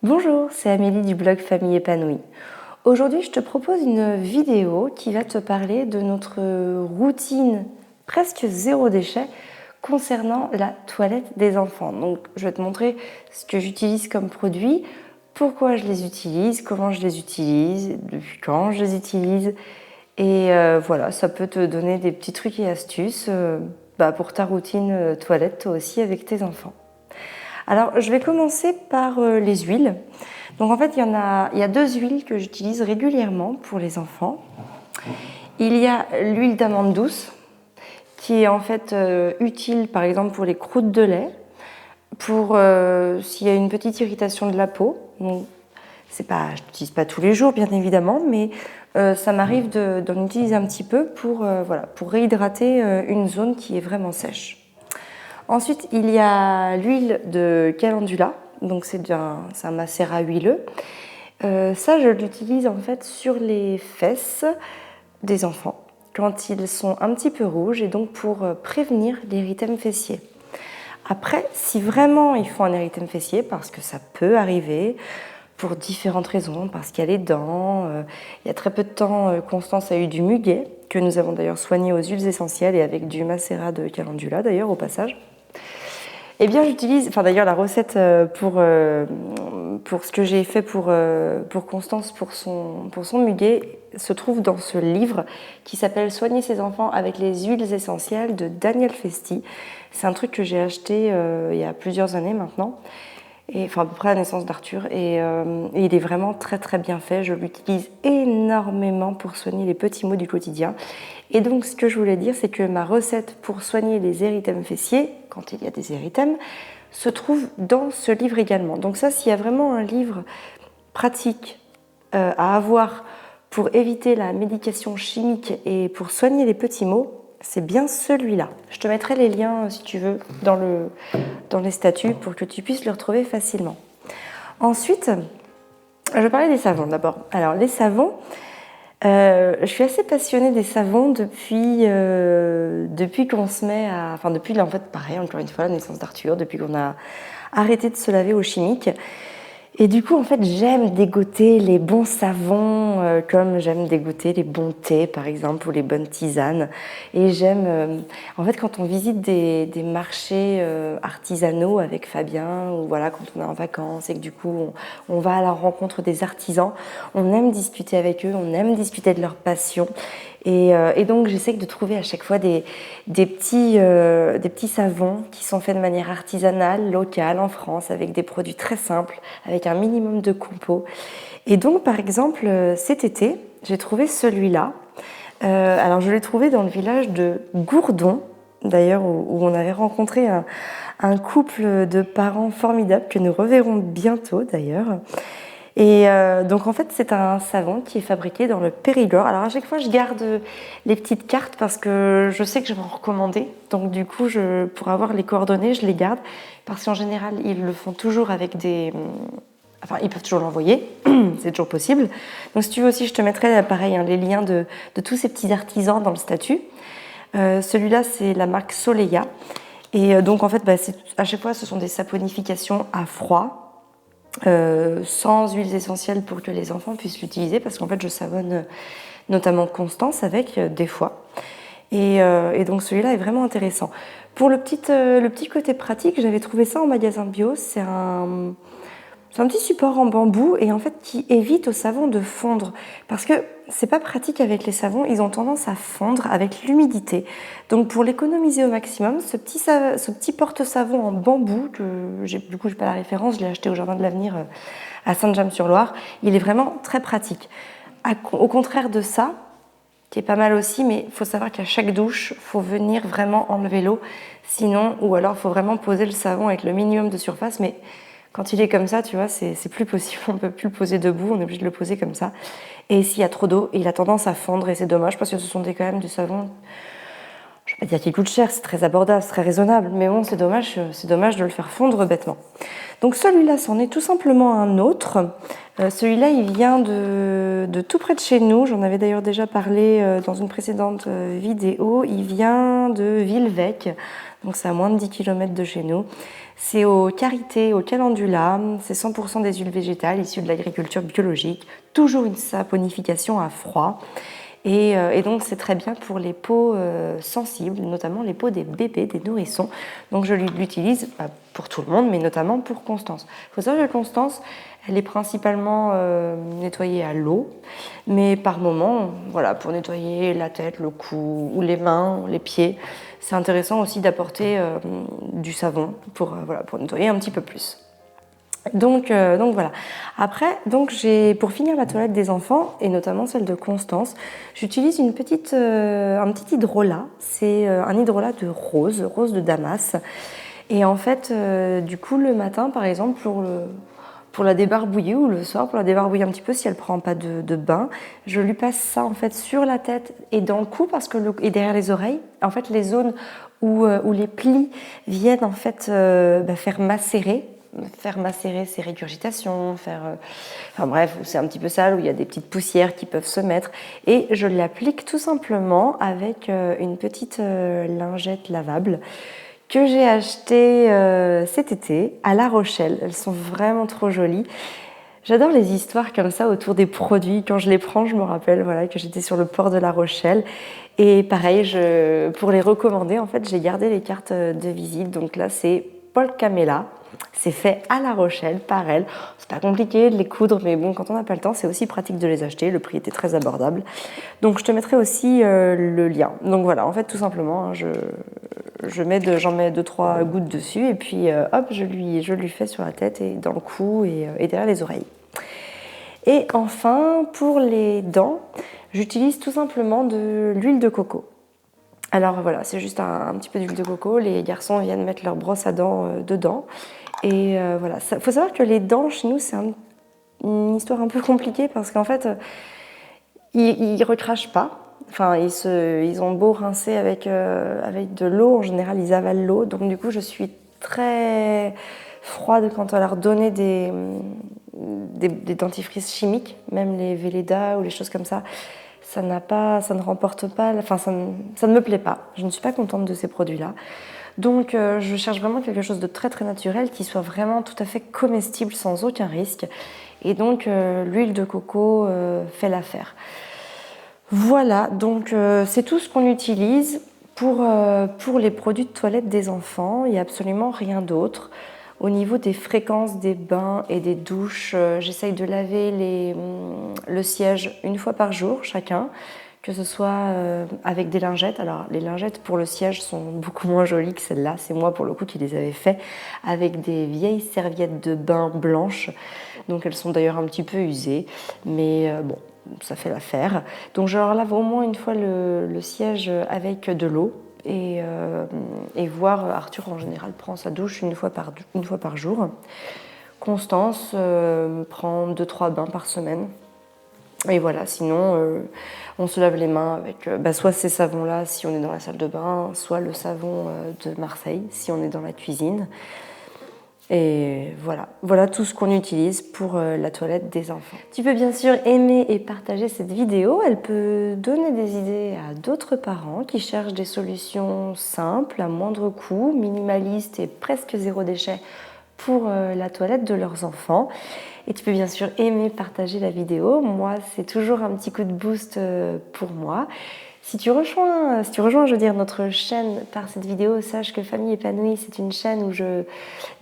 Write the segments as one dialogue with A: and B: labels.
A: Bonjour, c'est Amélie du blog Famille Épanouie. Aujourd'hui, je te propose une vidéo qui va te parler de notre routine presque zéro déchet concernant la toilette des enfants. Donc, je vais te montrer ce que j'utilise comme produit, pourquoi je les utilise, comment je les utilise, depuis quand je les utilise. Et voilà, ça peut te donner des petits trucs et astuces pour ta routine toilette, toi aussi, avec tes enfants. Alors, je vais commencer par les huiles. Donc en fait, il y a deux huiles que j'utilise régulièrement pour les enfants. Il y a l'huile d'amande douce, qui est en fait utile par exemple pour les croûtes de lait, pour s'il y a une petite irritation de la peau. Donc, je n'utilise pas tous les jours bien évidemment, mais ça m'arrive d'en utiliser un petit peu pour réhydrater une zone qui est vraiment sèche. Ensuite, il y a l'huile de calendula, donc c'est un macérat huileux. Ça, je l'utilise en fait sur les fesses des enfants quand ils sont un petit peu rouges et donc pour prévenir l'érythème fessier. Après, si vraiment ils font un érythème fessier, parce que ça peut arriver pour différentes raisons, parce qu'il y a les dents, il y a très peu de temps, Constance a eu du muguet, que nous avons d'ailleurs soigné aux huiles essentielles et avec du macérat de calendula d'ailleurs au passage. Eh bien, j'utilise, d'ailleurs, la recette pour ce que j'ai fait pour Constance, pour son muguet, se trouve dans ce livre qui s'appelle Soigner ses enfants avec les huiles essentielles de Daniel Festi. C'est un truc que j'ai acheté il y a plusieurs années maintenant, à peu près à la naissance d'Arthur, et il est vraiment très très bien fait. Je l'utilise énormément pour soigner les petits maux du quotidien. Et donc, ce que je voulais dire, c'est que ma recette pour soigner les érythèmes fessiers, quand il y a des érythèmes, se trouve dans ce livre également. Donc ça, s'il y a vraiment un livre pratique à avoir pour éviter la médication chimique et pour soigner les petits maux, c'est bien celui-là. Je te mettrai les liens, si tu veux, dans les statuts pour que tu puisses le retrouver facilement. Ensuite, je vais parler des savons d'abord. Alors, les savons, je suis assez passionnée des savons depuis qu'on se met à... depuis, en fait, pareil, encore une fois, la naissance d'Arthur, depuis qu'on a arrêté de se laver au chimique. Et du coup, en fait, j'aime dégoter les bons savons, comme j'aime dégoter les bons thés, par exemple, ou les bonnes tisanes. Et j'aime, en fait, quand on visite des marchés artisanaux avec Fabien, ou voilà, quand on est en vacances et que du coup, on va à la rencontre des artisans, on aime discuter avec eux, on aime discuter de leur passion. Et donc, j'essaie de trouver à chaque fois des petits savons qui sont faits de manière artisanale, locale, en France, avec des produits très simples, avec un minimum de compos. Et donc, par exemple, cet été, j'ai trouvé celui-là. Alors, je l'ai trouvé dans le village de Gourdon, d'ailleurs, où on avait rencontré un couple de parents formidables que nous reverrons bientôt, d'ailleurs. Et donc en fait c'est un savon qui est fabriqué dans le Périgord. Alors à chaque fois je garde les petites cartes parce que je sais que je vais en recommander. Donc du coup pour avoir les coordonnées je les garde parce qu'en général ils le font toujours avec ils peuvent toujours l'envoyer, c'est toujours possible. Donc si tu veux aussi je te mettrai pareil les liens de tous ces petits artisans dans le statut. Celui-là c'est la marque Soleia. Et donc en fait à chaque fois ce sont des saponifications à froid. Sans huiles essentielles pour que les enfants puissent l'utiliser parce qu'en fait je savonne notamment Constance avec des fois et donc celui-là est vraiment intéressant. Pour le petit côté pratique, j'avais trouvé ça en magasin bio, c'est un petit support en bambou et en fait qui évite au savon de fondre parce que c'est pas pratique avec les savons, ils ont tendance à fondre avec l'humidité. Donc pour l'économiser au maximum, ce petit porte-savon en bambou, j'ai pas la référence, je l'ai acheté au Jardin de l'Avenir à Saint-James-sur-Loire, il est vraiment très pratique. Au contraire de ça, qui est pas mal aussi, mais il faut savoir qu'à chaque douche, il faut venir vraiment enlever l'eau, sinon, ou alors il faut vraiment poser le savon avec le minimum de surface, mais quand il est comme ça, tu vois, c'est plus possible, on ne peut plus le poser debout, on est obligé de le poser comme ça. Et s'il y a trop d'eau, il a tendance à fondre et c'est dommage parce que ce sont quand même du savon, je ne vais pas dire qu'il coûte cher, c'est très abordable, c'est très raisonnable, mais bon, c'est dommage de le faire fondre bêtement. Donc celui-là, c'en est tout simplement un autre. Celui-là, il vient de tout près de chez nous, j'en avais d'ailleurs déjà parlé dans une précédente vidéo, il vient de Villevêque, donc c'est à moins de 10 km de chez nous. C'est au karité, au calendula, c'est 100% des huiles végétales issues de l'agriculture biologique, toujours une saponification à froid. Et donc c'est très bien pour les peaux sensibles, notamment les peaux des bébés, des nourrissons. Donc je l'utilise pour tout le monde, mais notamment pour Constance. Il faut savoir que Constance, elle est principalement nettoyée à l'eau, mais par moment, voilà, pour nettoyer la tête, le cou, ou les mains, les pieds, c'est intéressant aussi d'apporter du savon pour nettoyer un petit peu plus. Donc voilà. Après, pour finir la toilette des enfants, et notamment celle de Constance, j'utilise un petit hydrolat. C'est un hydrolat de rose de Damas. Et en fait, du coup, le matin, par exemple, pour la débarbouiller, ou le soir, pour la débarbouiller un petit peu, si elle prend pas de bain, je lui passe ça en fait sur la tête et dans le cou, et derrière les oreilles. En fait, les zones où les plis viennent en fait faire macérer ses régurgitations, enfin bref, c'est un petit peu sale, où il y a des petites poussières qui peuvent se mettre. Et je l'applique tout simplement avec une petite lingette lavable que j'ai achetée cet été à La Rochelle. Elles sont vraiment trop jolies. J'adore les histoires comme ça autour des produits. Quand je les prends, je me rappelle que j'étais sur le port de La Rochelle. Et pareil, pour les recommander, en fait, j'ai gardé les cartes de visite. Donc là, c'est Paul Camella. C'est fait à La Rochelle par elle. C'est pas compliqué de les coudre, mais bon, quand on n'a pas le temps, c'est aussi pratique de les acheter. Le prix était très abordable. Donc je te mettrai aussi le lien. Donc voilà, en fait, tout simplement, j'en mets 2-3 gouttes dessus et puis hop, je lui fais sur la tête et dans le cou et derrière les oreilles. Et enfin, pour les dents, j'utilise tout simplement de l'huile de coco. Alors voilà, c'est juste un petit peu d'huile de coco. Les garçons viennent mettre leur brosse à dents dedans. Et voilà, il faut savoir que les dents chez nous, c'est une histoire un peu compliquée parce qu'en fait, ils recrachent pas. Enfin, ils ont beau rincer avec de l'eau, en général, ils avalent l'eau. Donc du coup, je suis très froide quant à leur donner des dentifrices chimiques, même les Velleda ou les choses comme ça. Ça ne remporte pas, enfin ça ne me plaît pas. Je ne suis pas contente de ces produits-là. Donc je cherche vraiment quelque chose de très très naturel qui soit vraiment tout à fait comestible sans aucun risque. Et donc l'huile de coco fait l'affaire. Voilà, donc c'est tout ce qu'on utilise pour les produits de toilette des enfants. Il n'y a absolument rien d'autre. Au niveau des fréquences des bains et des douches, j'essaye de laver le siège une fois par jour chacun, que ce soit avec des lingettes. Alors les lingettes pour le siège sont beaucoup moins jolies que celles-là. C'est moi pour le coup qui les avais fait avec des vieilles serviettes de bain blanches. Donc elles sont d'ailleurs un petit peu usées, mais bon, ça fait l'affaire. Donc je leur lave au moins une fois le siège avec de l'eau. Et voir, Arthur en général prend sa douche une fois par jour. Constance prend 2-3 bains par semaine. Et voilà, sinon on se lave les mains avec soit ces savons-là si on est dans la salle de bain, soit le savon de Marseille si on est dans la cuisine. Et voilà tout ce qu'on utilise pour la toilette des enfants. Tu peux bien sûr aimer et partager cette vidéo. Elle peut donner des idées à d'autres parents qui cherchent des solutions simples, à moindre coût, minimalistes et presque zéro déchet pour la toilette de leurs enfants. Et tu peux bien sûr aimer partager la vidéo. Moi, c'est toujours un petit coup de boost pour moi. Si tu rejoins, notre chaîne par cette vidéo, sache que Famille épanouie, c'est une chaîne où je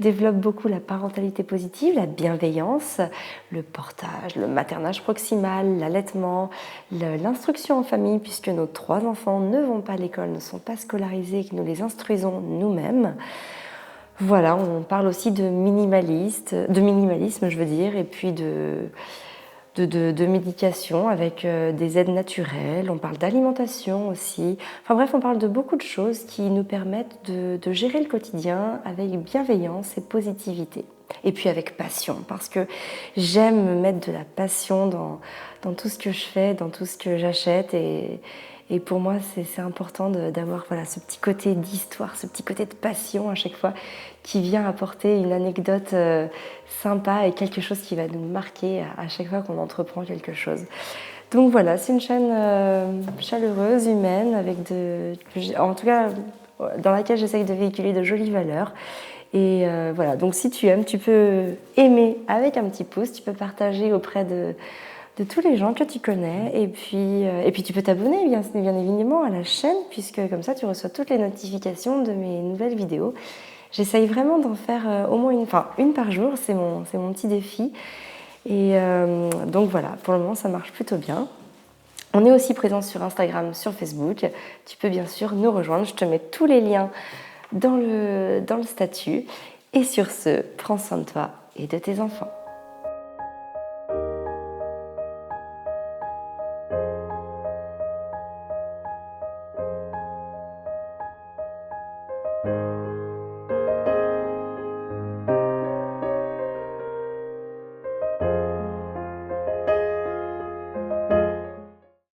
A: développe beaucoup la parentalité positive, la bienveillance, le portage, le maternage proximal, l'allaitement, l'instruction en famille, puisque nos 3 enfants ne vont pas à l'école, ne sont pas scolarisés et que nous les instruisons nous-mêmes. Voilà, on parle aussi de minimalisme, et puis de médication avec des aides naturelles, on parle d'alimentation aussi. Enfin bref, on parle de beaucoup de choses qui nous permettent de gérer le quotidien avec bienveillance et positivité. Et puis avec passion, parce que j'aime mettre de la passion dans tout ce que je fais, dans tout ce que j'achète. Et pour moi, c'est important d'avoir ce petit côté d'histoire, ce petit côté de passion à chaque fois qui vient apporter une anecdote sympa et quelque chose qui va nous marquer à chaque fois qu'on entreprend quelque chose. Donc voilà, c'est une chaîne chaleureuse, humaine, en tout cas dans laquelle j'essaye de véhiculer de jolies valeurs. Et voilà, donc si tu aimes, tu peux aimer avec un petit pouce, tu peux partager auprès de tous les gens que tu connais. Et puis tu peux t'abonner bien évidemment à la chaîne, puisque comme ça tu reçois toutes les notifications de mes nouvelles vidéos. J'essaye vraiment d'en faire au moins une par jour, c'est mon petit défi. Et donc voilà, pour le moment ça marche plutôt bien. On est aussi présent sur Instagram, sur Facebook. Tu peux bien sûr nous rejoindre. Je te mets tous les liens dans le statut. Et sur ce, prends soin de toi et de tes enfants.